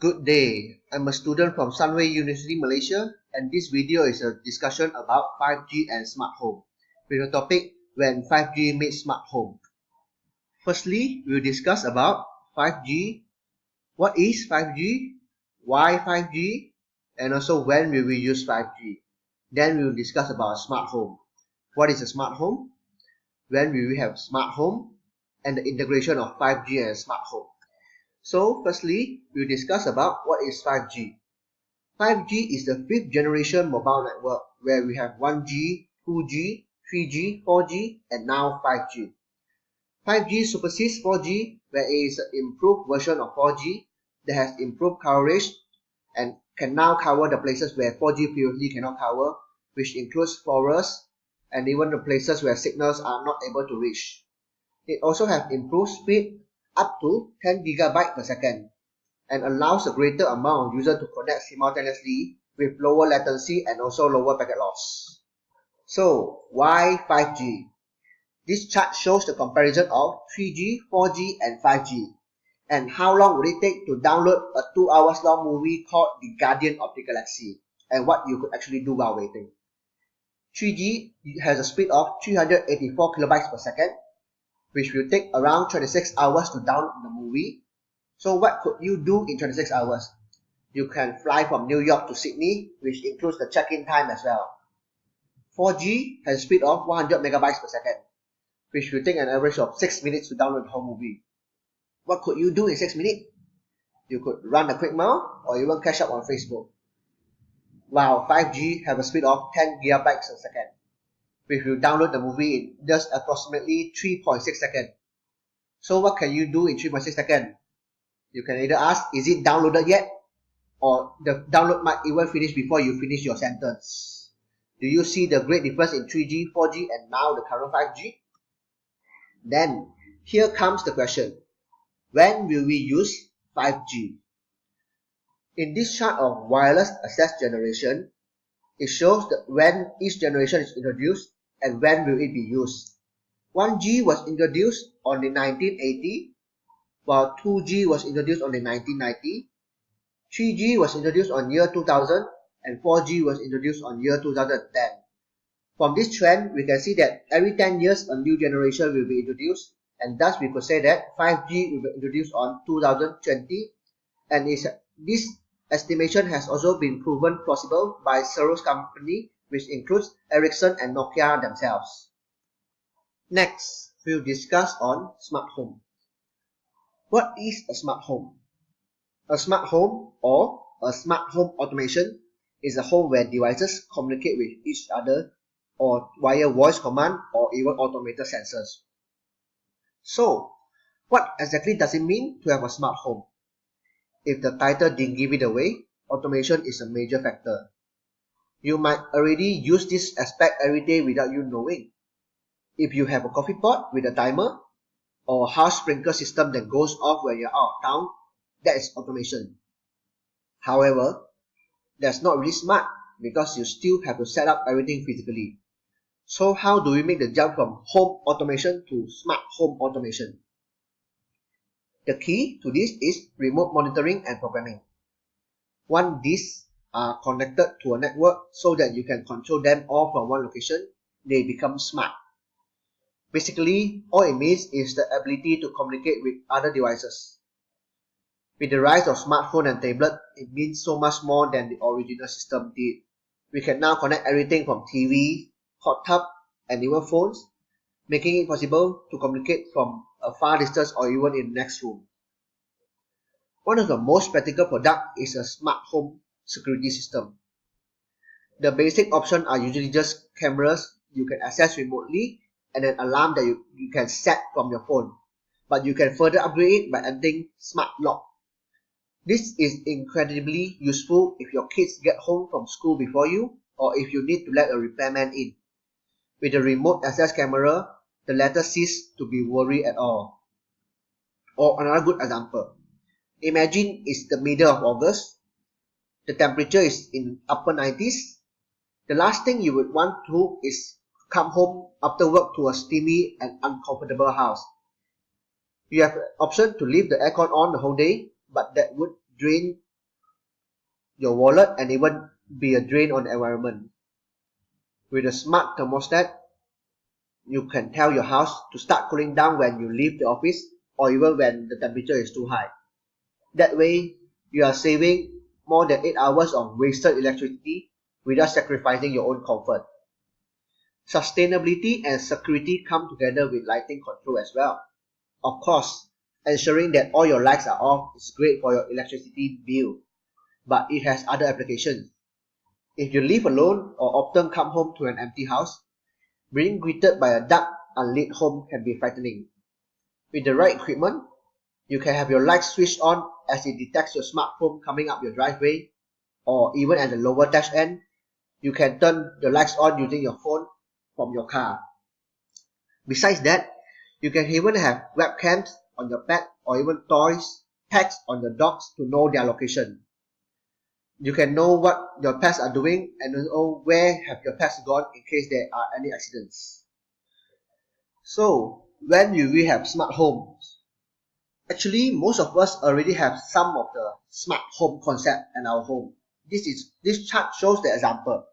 Good day, I'm a student from Sunway University, Malaysia, and this video is a discussion about 5G and smart home, with the topic when 5G meets smart home. Firstly, we'll discuss about 5G, what is 5G, why 5G, and also when will we use 5G. Then we will discuss about smart home. What is a smart home? When will we have smart home? And the integration of 5G and smart home. So firstly, we'll discuss about what is 5G. 5G is the fifth generation mobile network where we have 1G, 2G, 3G, 4G, and now 5G. 5G supersedes 4G, where it is an improved version of 4G that has improved coverage and can now cover the places where 4G previously cannot cover, which includes forests and even the places where signals are not able to reach. It also has improved speed up to 10 GB per second and allows a greater amount of users to connect simultaneously with lower latency and also lower packet loss. So, why 5G? This chart shows the comparison of 3G, 4G and 5G and how long would it take to download a 2 hours long movie called The Guardian of the Galaxy and what you could actually do while waiting. 3G has a speed of 384 kilobytes per second, which will take around 26 hours to download the movie. So what could you do in 26 hours? You can fly from New York to Sydney, which includes the check-in time as well. 4G has a speed of 100 megabytes per second, which will take an average of 6 minutes to download the whole movie. What could you do in 6 minutes? You could run a quick mile or even catch up on Facebook. While 5G have a speed of 10 gigabytes per second, which will download the movie in just approximately 3.6 seconds. So what can you do in 3.6 seconds? You can either ask, is it downloaded yet? Or the download might even finish before you finish your sentence. Do you see the great difference in 3G, 4G and now the current 5G? Then, here comes the question. When will we use 5G? In this chart of wireless access generation, it shows that when each generation is introduced and when will it be used. 1G was introduced on the 1980, while 2G was introduced on the 1990, 3G was introduced on year 2000, and 4G was introduced on year 2010. From this trend, we can see that every 10 years a new generation will be introduced, and thus we could say that 5G will be introduced on 2020, and this estimation has also been proven plausible by several companies, which includes Ericsson and Nokia themselves. Next, we'll discuss on smart home. What is a smart home? A smart home or a smart home automation is a home where devices communicate with each other or via voice command or even automated sensors. So, what exactly does it mean to have a smart home? If the title didn't give it away, automation is a major factor. You might already use this aspect every day without you knowing. If you have a coffee pot with a timer or a house sprinkler system that goes off when you're out of town, that is automation. However, that's not really smart because you still have to set up everything physically. So how do we make the jump from home automation to smart home automation? The key to this is remote monitoring and programming. Once these are connected to a network so that you can control them all from one location, they become smart. Basically, all it means is the ability to communicate with other devices. With the rise of smartphone and tablet, it means so much more than the original system did. We can now connect everything from TV, hot tub, and even phones, making it possible to communicate from a far distance or even in the next room. One of the most practical products is a smart home security system. The basic options are usually just cameras you can access remotely and an alarm that you can set from your phone. But you can further upgrade it by adding smart lock. This is incredibly useful if your kids get home from school before you or if you need to let a repairman in. With a remote access camera, the latter cease to be worried at all. Or another good example. Imagine it's the middle of August. The temperature is in upper 90s. The last thing you would want to do is come home after work to a steamy and uncomfortable house. You have the option to leave the aircon on the whole day, but that would drain your wallet, and even be a drain on the environment. With a smart thermostat, you can tell your house to start cooling down when you leave the office or even when the temperature is too high. That way, you are saving more than 8 hours of wasted electricity without sacrificing your own comfort. Sustainability and security come together with lighting control as well. Of course, ensuring that all your lights are off is great for your electricity bill, but it has other applications. If you live alone or often come home to an empty house, being greeted by a dark, unlit home can be frightening. With the right equipment, you can have your lights switched on as it detects your smartphone coming up your driveway, or even at the lower dash end, you can turn the lights on using your phone from your car. Besides that, you can even have webcams on your pet or even tags on your dogs to know their location. You can know what your pets are doing and know where have your pets gone in case there are any accidents. So, when will we have smart homes? Actually, most of us already have some of the smart home concept in our home. This chart shows the example.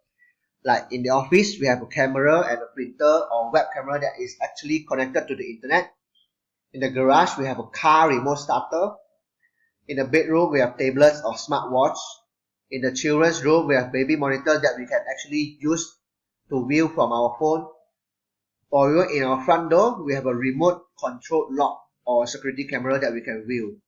Like in the office, we have a camera and a printer or web camera that is actually connected to the internet. In the garage, we have a car remote starter. In the bedroom, we have tablets or smartwatch. In the children's room, we have baby monitors that we can actually use to view from our phone. Or even in our front door, we have a remote controlled lock or security camera that we can view.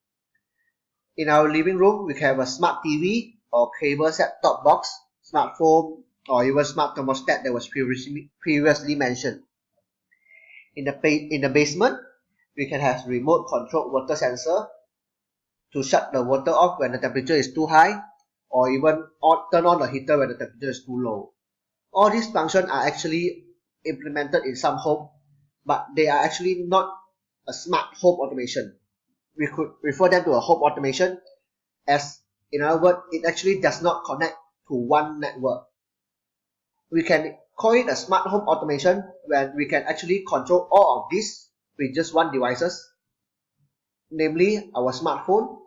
In our living room, we can have a smart TV or cable set-top box, smartphone, or even smart thermostat that was previously mentioned. In the basement, we can have remote controlled water sensor to shut the water off when the temperature is too high, or even turn on the heater when the temperature is too low. All these functions are actually implemented in some home, but they are actually not a smart home automation. We could refer them to a home automation as, in other words, it actually does not connect to one network. We can call it a smart home automation when we can actually control all of this with just one devices, namely our smartphone.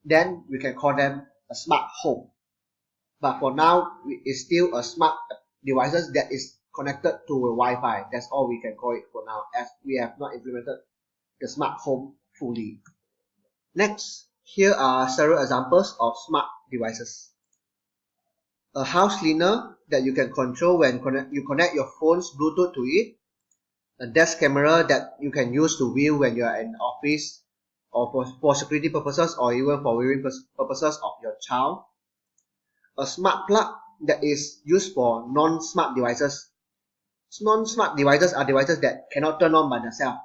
Then we can call them a smart home. But for now, it's still a smart devices that is connected to a Wi-Fi. That's all we can call it for now, as we have not implemented the smart home fully. Next, here are several examples of smart devices. A house cleaner that you can control when you connect your phone's Bluetooth to it. A desk camera that you can use to view when you are in office or for security purposes or even for viewing purposes of your child. A smart plug that is used for non-smart devices. Non-smart devices are devices that cannot turn on by themselves.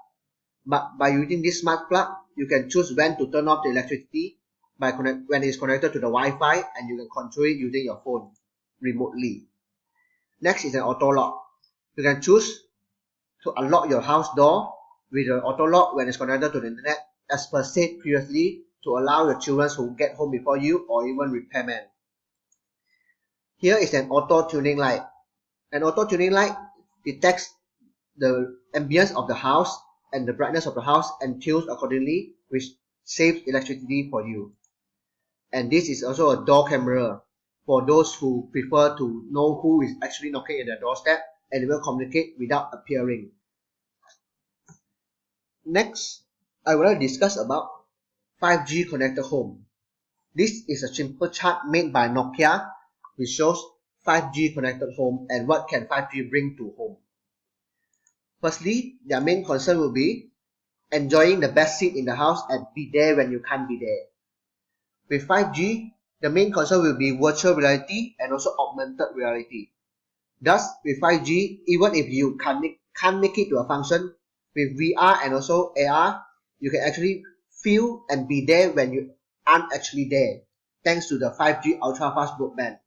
But by using this smart plug, you can choose when to turn off the electricity when it is connected to the Wi-Fi, and you can control it using your phone remotely. Next is an auto lock. You can choose to unlock your house door with an auto lock when it's connected to the internet, as per said previously, to allow your children who get home before you or even repairmen. Here is an auto tuning light. An auto tuning light detects the ambience of the house and the brightness of the house and tunes accordingly, which saves electricity for you. And this is also a door camera for those who prefer to know who is actually knocking at their doorstep and will communicate without appearing. Next, I will discuss about 5G connected home. This is a simple chart made by Nokia which shows 5G connected home and what can 5G bring to home. Firstly, their main concern will be enjoying the best seat in the house and be there when you can't be there. With 5G, the main concern will be virtual reality and also augmented reality. Thus, with 5G, even if you can't make it to a function, with VR and also AR, you can actually feel and be there when you aren't actually there, thanks to the 5G ultra-fast broadband.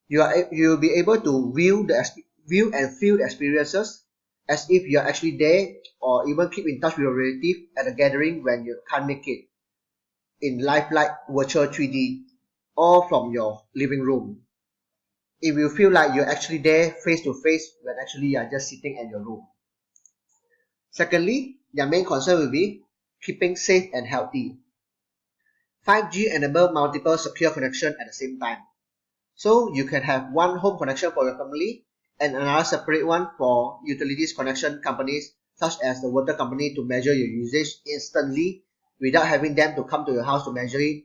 You'll be able to view and feel the experiences as if you're actually there, or even keep in touch with your relative at a gathering when you can't make it, in lifelike virtual 3D, all from your living room. It will feel like you're actually there face to face when actually you're just sitting in your room. Secondly, their main concern will be keeping safe and healthy. 5G enable multiple secure connection at the same time. So you can have one home connection for your family and another separate one for utilities connection companies such as the water company to measure your usage instantly without having them to come to your house to measure it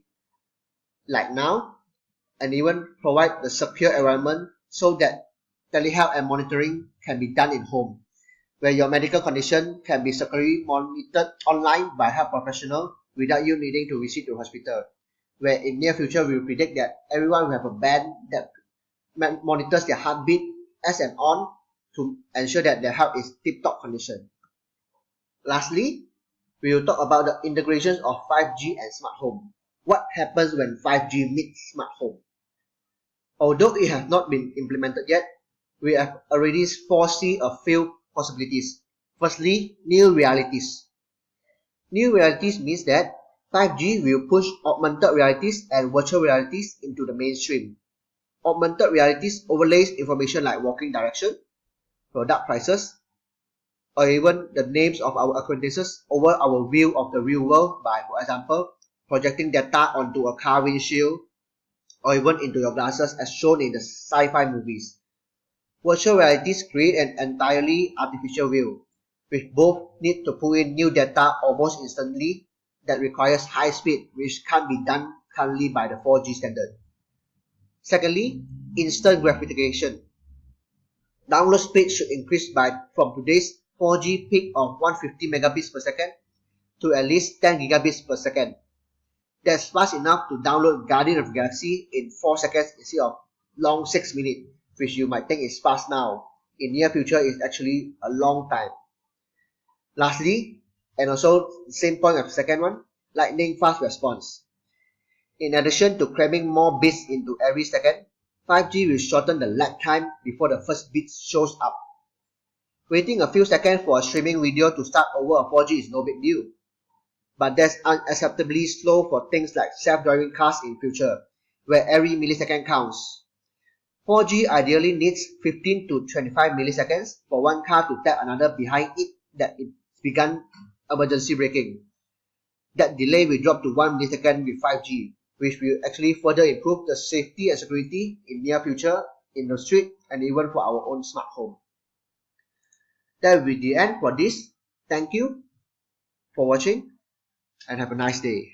like now, and even provide the secure environment so that telehealth and monitoring can be done in home, where your medical condition can be securely monitored online by health professional without you needing to visit the hospital, where in near future we will predict that everyone will have a band that monitors their heartbeat as and on to ensure that their health is tip-top condition. Lastly, we will talk about the integrations of 5G and smart home. What happens when 5G meets smart home? Although it has not been implemented yet, we have already foreseen a few possibilities. Firstly, new realities. New realities means that 5G will push augmented realities and virtual realities into the mainstream. Augmented realities overlays information like walking direction, product prices, or even the names of our acquaintances over our view of the real world by, for example, projecting data onto a car windshield or even into your glasses as shown in the sci-fi movies. Virtual realities create an entirely artificial view, which both need to pull in new data almost instantly that requires high speed, which can't be done currently by the 4G standard. Secondly, instant gratification. Download speed should increase from today's 4G peak of 150 megabits per second to at least 10 gigabits per second. That's fast enough to download Guardian of the Galaxy in 4 seconds instead of long 6 minutes, which you might think is fast now. In near future, it's actually a long time. Lastly, and also same point of the second one, lightning fast response. In addition to cramming more bits into every second, 5G will shorten the lag time before the first bit shows up. Waiting a few seconds for a streaming video to start over a 4G is no big deal. But that's unacceptably slow for things like self-driving cars in future, where every millisecond counts. 4G ideally needs 15 to 25 milliseconds for one car to tap another behind it that it's begun emergency braking. That delay will drop to 1 millisecond with 5G, which will actually further improve the safety and security in near future in the street and even for our own smart home. That will be the end for this. Thank you for watching and have a nice day.